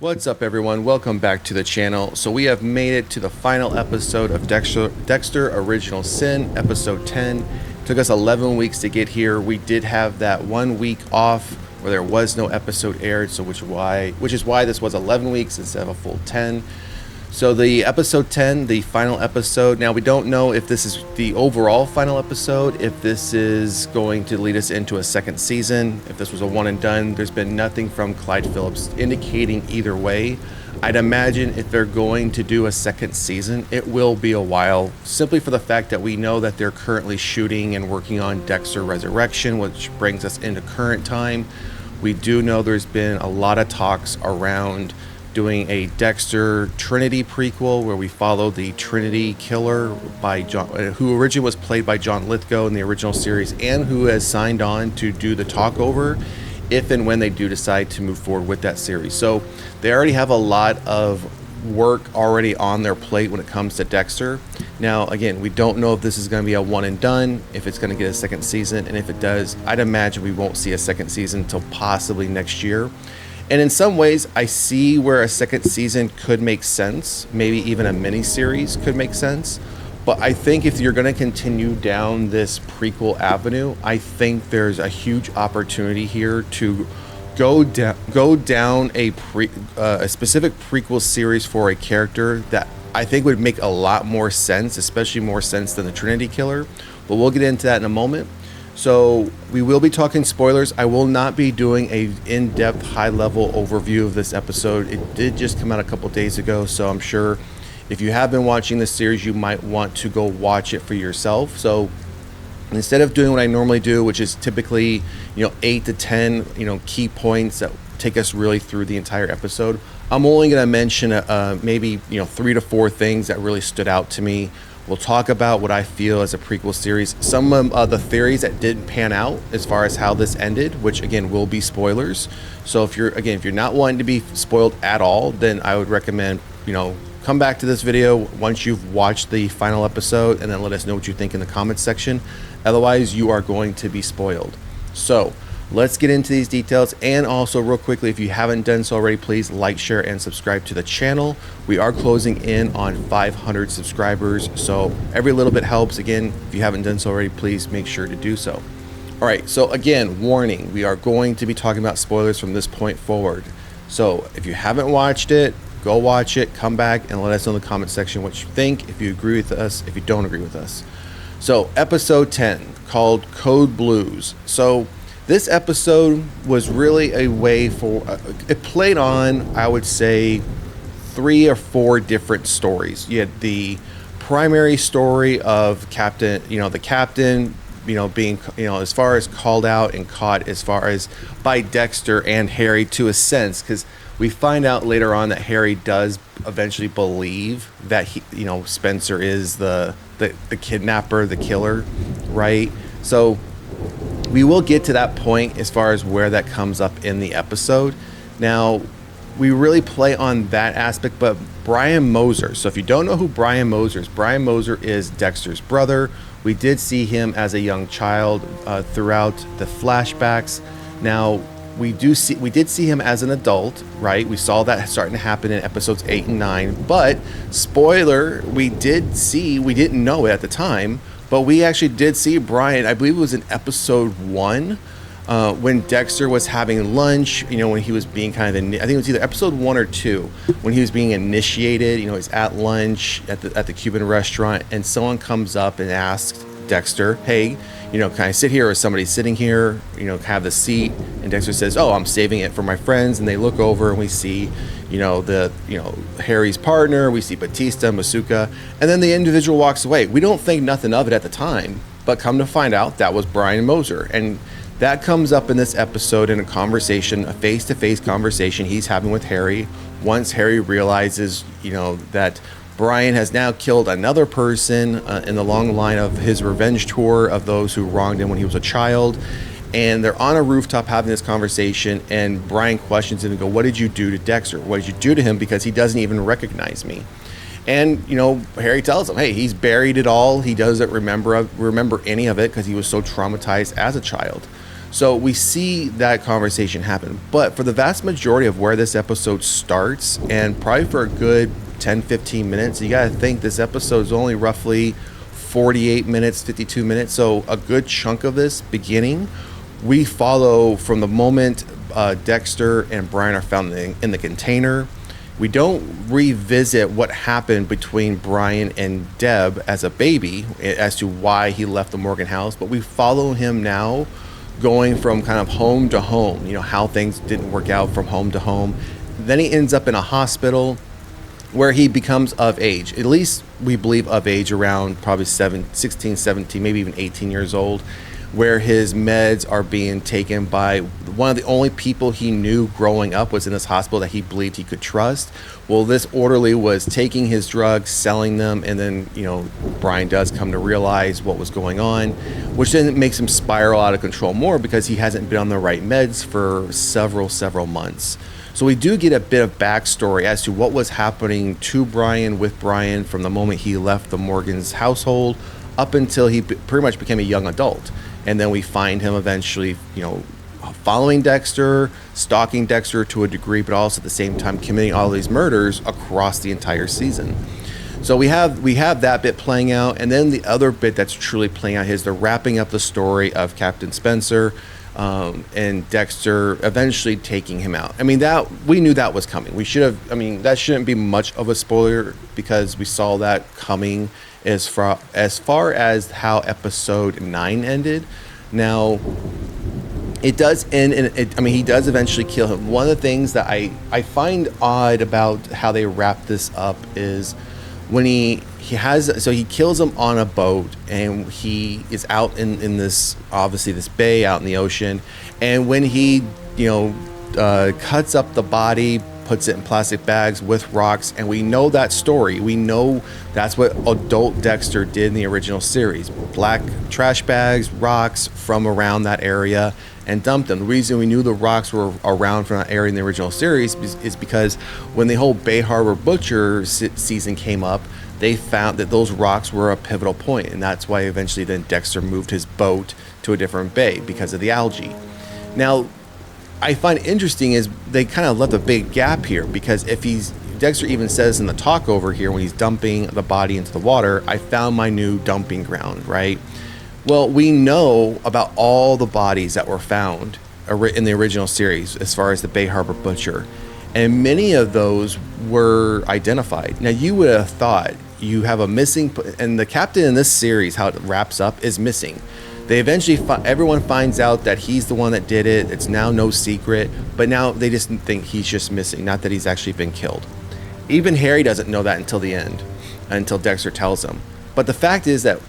What's up, everyone? Welcome back to the channel. So we have made it to the final episode of Dexter Original Sin, episode 10. Took us 11 weeks to get here. We did have that 1 week off where there was no episode aired, so which is why this was 11 weeks instead of a full 10. So the episode 10, the final episode. Now we don't know if this is the overall final episode, if this is going to lead us into a second season, if this was a one and done. There's been nothing from Clyde Phillips indicating either way. I'd imagine if they're going to do a second season, it will be a while, simply for the fact that we know that they're currently shooting and working on Dexter Resurrection, which brings us into current time. We do know there's been a lot of talks around doing a Dexter Trinity prequel where we follow the Trinity killer by John, who originally was played by John Lithgow in the original series, and who has signed on to do the talkover if and when they do decide to move forward with that series. So they already have a lot of work already on their plate when it comes to Dexter. Now, again, we don't know if this is going to be a one and done, if it's going to get a second season, and if it does, I'd imagine we won't see a second season until possibly next year. And in some ways, I see where a second season could make sense. Maybe even a mini series could make sense. But I think if you're going to continue down this prequel avenue, I think there's a huge opportunity here to go down a specific prequel series for a character that I think would make a lot more sense, especially more sense than the Trinity Killer. But we'll get into that in a moment. So we will be talking spoilers. I will not be doing a in-depth, high-level overview of this episode. It did just come out a couple days ago, so I'm sure if you have been watching this series, you might want to go watch it for yourself. So instead of doing what I normally do, which is typically 8 to 10 key points that take us really through the entire episode, I'm only going to mention maybe 3 to 4 things that really stood out to me. We'll talk about what I feel as a prequel series, some of the theories that didn't pan out as far as how this ended, which again will be spoilers. So if you're not wanting to be spoiled at all, then I would recommend come back to this video once you've watched the final episode and then let us know what you think in the comments section. Otherwise, you are going to be spoiled. So let's get into these details. And also, real quickly, if you haven't done so already, please like, share, and subscribe to the channel. We are closing in on 500 subscribers, so every little bit helps. Again, if you haven't done so already, please make sure to do so. All right, so again, warning, we are going to be talking about spoilers from this point forward. So if you haven't watched it, go watch it, come back, and let us know in the comment section what you think, if you agree with us, if you don't agree with us. So episode 10, called Code Blues. So this episode was really a way for, it played on, I would say, 3 or 4 different stories. You had the primary story of Captain, the captain, being, as far as called out and caught as far as by Dexter and Harry to a sense, because we find out later on that Harry does eventually believe that Spencer is the kidnapper, the killer, right? So we will get to that point as far as where that comes up in the episode. Now, we really play on that aspect, but Brian Moser. So if you don't know who Brian Moser is Dexter's brother. We did see him as a young child throughout the flashbacks. Now, we did see him as an adult, right? We saw that starting to happen in episodes 8 and 9. But spoiler, we didn't know it at the time. But we actually did see Brian, I believe it was in episode 1, when Dexter was having lunch, when he was being I think it was either episode 1 or 2, when he was being initiated. He's at lunch at the Cuban restaurant, and someone comes up and asks Dexter, hey, can I sit here, or is somebody sitting here, have the seat? And Dexter says, oh, I'm saving it for my friends. And they look over and we see, Harry's partner, we see Batista, Masuka, and then the individual walks away. We don't think nothing of it at the time, but come to find out that was Brian Moser. And that comes up in this episode in a conversation, a face-to-face conversation he's having with Harry, once Harry realizes, that Brian has now killed another person in the long line of his revenge tour of those who wronged him when he was a child. And they're on a rooftop having this conversation, and Brian questions him and goes, what did you do to Dexter? What did you do to him? Because he doesn't even recognize me. And, Harry tells him, hey, he's buried it all. He doesn't remember any of it because he was so traumatized as a child. So we see that conversation happen. But for the vast majority of where this episode starts, and probably for a good 10-15 minutes, you got to think this episode is only roughly 48 minutes, 52 minutes. So a good chunk of this beginning, we follow from the moment Dexter and Brian are found in the container. We don't revisit what happened between Brian and Deb as a baby as to why he left the Morgan house, but we follow him now going from kind of home to home, how things didn't work out from home to home. Then he ends up in a hospital where he becomes of age, at least we believe of age, around probably 16, 17, maybe even 18 years old, where his meds are being taken by one of the only people he knew growing up was in this hospital that he believed he could trust. Well, this orderly was taking his drugs, selling them, and then, Brian does come to realize what was going on, which then makes him spiral out of control more because he hasn't been on the right meds for several months. So we do get a bit of backstory as to what was happening to Brian, with Brian, from the moment he left the Morgan's household up until he pretty much became a young adult. And then we find him eventually, following Dexter, stalking Dexter to a degree, but also at the same time committing all these murders across the entire season. So we have that bit playing out, and then the other bit that's truly playing out is they're wrapping up the story of Captain Spencer and Dexter eventually taking him out. I mean, that we knew that was coming. That shouldn't be much of a spoiler because we saw that coming as far as how episode 9 ended. Now, it does end, and he does eventually kill him. One of the things that I find odd about how they wrap this up is when he kills him on a boat, and he is out in this, obviously this bay out in the ocean, and when he cuts up the body, puts it in plastic bags with rocks, and we know that story. We know that's what adult Dexter did in the original series. Black trash bags, rocks from around that area, and dumped them. The reason we knew the rocks were around from that area in the original series is because when the whole Bay Harbor Butcher season came up, they found that those rocks were a pivotal point, and that's why eventually then Dexter moved his boat to a different bay because of the algae. Now, I find interesting is they kind of left a big gap here, because Dexter even says in the talk over here when he's dumping the body into the water, I found my new dumping ground, right? Well, we know about all the bodies that were found in the original series as far as the Bay Harbor Butcher, and many of those were identified. Now, you would have thought you have a missing, and the captain in this series, how it wraps up, is missing. They eventually, everyone finds out that he's the one that did it. It's now no secret, but now they just think he's just missing, not that he's actually been killed. Even Harry doesn't know that until the end, until Dexter tells him. But the fact is that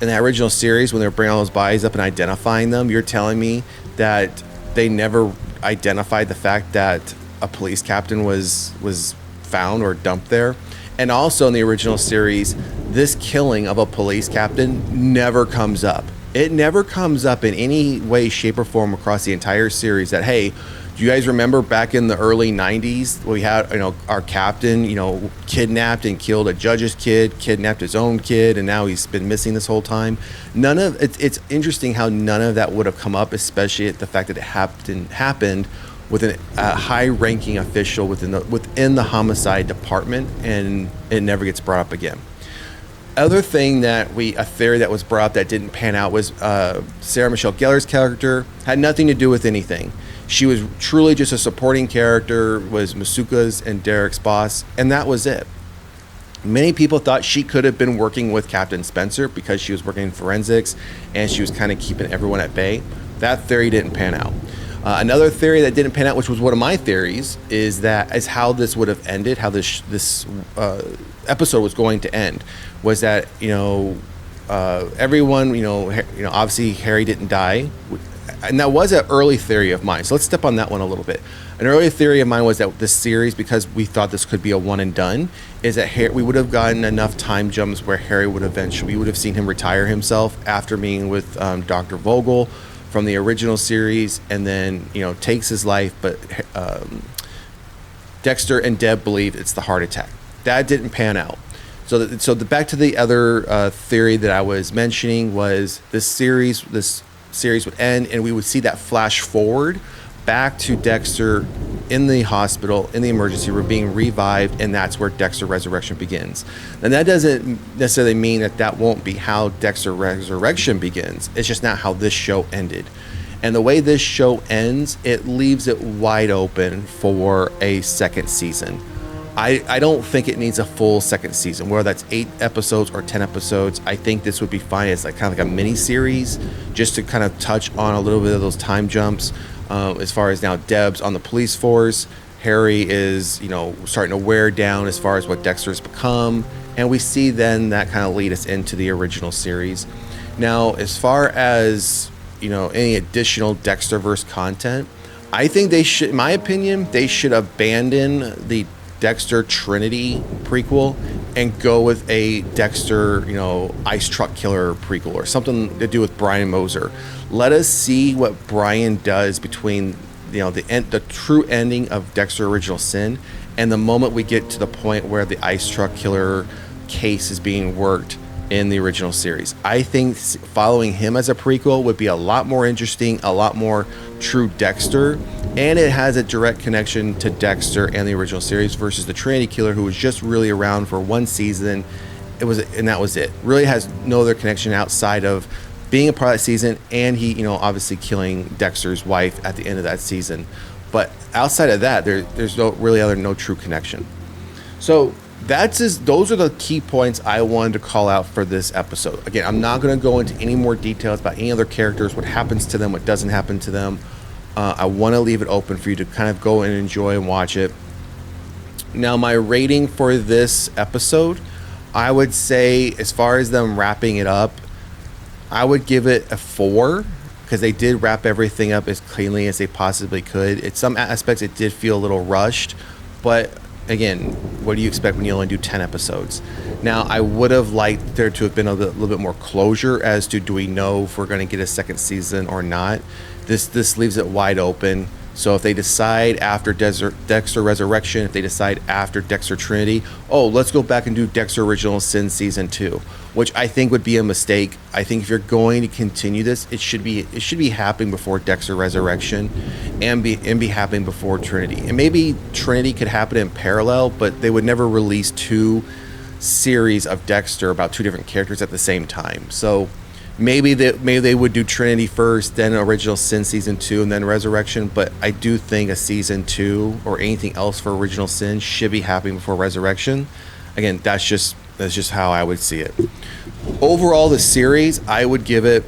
in the original series, when they're bringing all those bodies up and identifying them, you're telling me that they never identified the fact that a police captain was found or dumped there. And also in the original series, this killing of a police captain never comes up. It never comes up in any way, shape, or form across the entire series that, hey, do you guys remember back in the early 90s, we had, our captain, kidnapped and killed a judge's kid, kidnapped his own kid, and now he's been missing this whole time. It's interesting how none of that would have come up, especially at the fact that it happened with a high-ranking official within the homicide department, and it never gets brought up again. Other thing a theory that was brought up that didn't pan out was Sarah Michelle Gellar's character had nothing to do with anything. She was truly just a supporting character, was Masuka's and Derek's boss, and that was it. Many people thought she could have been working with Captain Spencer because she was working in forensics and she was kind of keeping everyone at bay. That theory didn't pan out. Another theory that didn't pan out, which was one of my theories, is how this would have ended, how this episode was going to end, was that everyone, obviously Harry didn't die, and that was an early theory of mine. So let's step on that one a little bit. An early theory of mine was that this series, because we thought this could be a one and done, is that we would have gotten enough time jumps where Harry we would have seen him retire himself after meeting with Dr. Vogel from the original series, and then takes his life, but Dexter and Deb believe it's the heart attack. That didn't pan out. So back to the other theory that I was mentioning was this series would end, and we would see that flash forward back to Dexter in the hospital, in the emergency room, being revived, and that's where Dexter Resurrection begins. And that doesn't necessarily mean that that won't be how Dexter Resurrection begins. It's just not how this show ended. And the way this show ends, it leaves it wide open for a second season. I don't think it needs a full second season, whether that's 8 episodes or 10 episodes. I think this would be fine as like kind of like a mini series, just to kind of touch on a little bit of those time jumps. As far as now, Deb's on the police force, Harry is, you know, starting to wear down as far as what Dexter's become, and we see then that kind of lead us into the original series. Now, as far as, you know, any additional Dexterverse content, I think they should, in my opinion, they should abandon the Dexter Trinity prequel and go with a Dexter, you know, ice truck killer prequel or something to do with Brian Moser. Let us see what Brian does between, you know, the true ending of Dexter Original Sin and the moment we get to the point where the ice truck killer case is being worked in the original series. I think following him as a prequel would be a lot more interesting, a lot more true Dexter, and it has a direct connection to Dexter and the original series versus the Trinity Killer, who was just really around for one season. And that was it. Really has no other connection outside of being a part of that season, and he, you know, obviously killing Dexter's wife at the end of that season. But outside of that, there's no true connection. So those are the key points I wanted to call out for this episode. Again, I'm not going to go into any more details about any other characters, what happens to them, what doesn't happen to them. I want to leave it open for you to kind of go and enjoy and watch it. Now, my rating for this episode, I would say, as far as them wrapping it up, I would give it a 4, because they did wrap everything up as cleanly as they possibly could. In some aspects, it did feel a little rushed, but again, what do you expect when you only do 10 episodes? Now, I would have liked there to have been a little bit more closure as to, do we know if we're going to get a second season or not? This leaves it wide open. So if they decide after Dexter Resurrection, if they decide after Dexter Trinity, oh, let's go back and do Dexter Original Sin Season 2, which I think would be a mistake. I think if you're going to continue this, it should be happening before Dexter Resurrection and be happening before Trinity. And maybe Trinity could happen in parallel, but they would never release 2 series of Dexter about 2 different characters at the same time. So maybe they would do Trinity first, then Original Sin Season 2, and then Resurrection. But I do think a Season 2 or anything else for Original Sin should be happening before Resurrection. Again, that's just how I would see it. Overall, the series, I would give it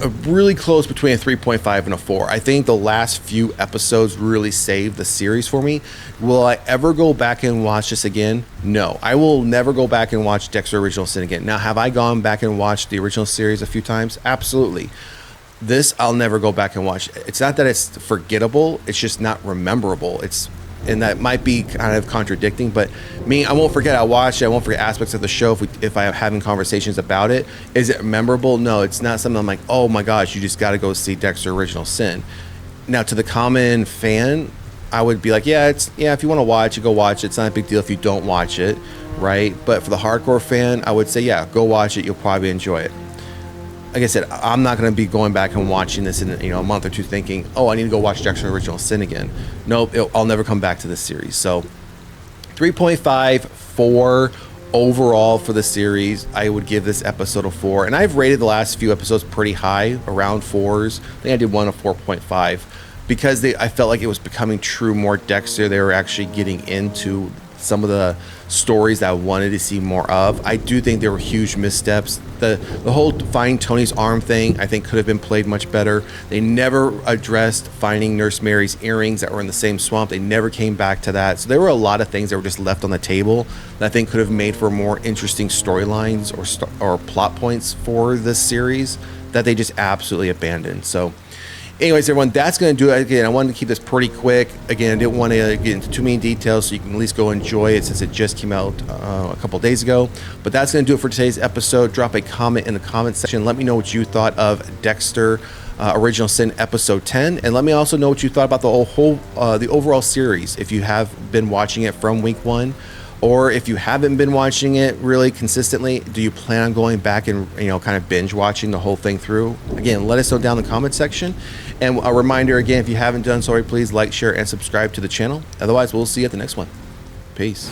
a really close between a 3.5 and a 4. I think the last few episodes really saved the series for me. Will I ever go back and watch this again? No. I will never go back and watch Dexter Original Sin again. Now, have I gone back and watched the original series a few times? Absolutely. This, I'll never go back and watch. It's not that it's forgettable, it's just not rememberable. And that might be kind of contradicting, but me, I won't forget I watched it. I won't forget aspects of the show if I'm having conversations about it. Is it memorable? No, it's not something I'm like, oh my gosh, you just got to go see Dexter Original Sin. Now, to the common fan, I would be like, yeah, if you want to watch it, go watch it. It's not a big deal if you don't watch it, right? But for the hardcore fan, I would say, yeah, go watch it. You'll probably enjoy it. Like I said, I'm not going to be going back and watching this in a month or two thinking, oh, I need to go watch Dexter Original Sin again. Nope, I'll never come back to this series. So 3.5, 4 overall for the series. I would give this episode a 4. And I've rated the last few episodes pretty high, around 4s. I think I did one of 4.5 because I felt like it was becoming true more Dexter. They were actually getting into some of the stories that I wanted to see more of. I do think there were huge missteps. The whole finding Tony's arm thing, I think, could have been played much better. They never addressed finding Nurse Mary's earrings that were in the same swamp. They never came back to that. So there were a lot of things that were just left on the table that I think could have made for more interesting storylines or plot points for this series that they just absolutely abandoned. So anyways, everyone, that's going to do it. Again, I wanted to keep this pretty quick. Again, I didn't want to get into too many details, so you can at least go enjoy it since it just came out a couple days ago. But that's going to do it for today's episode. Drop a comment in the comment section. Let me know what you thought of Dexter Original Sin Episode 10. And let me also know what you thought about the overall series, if you have been watching it from week 1, Or if you haven't been watching it really consistently, do you plan on going back and, kind of binge watching the whole thing through? Again, let us know down in the comment section. And a reminder again, if you haven't done so already, please like, share, and subscribe to the channel. Otherwise, we'll see you at the next one. Peace.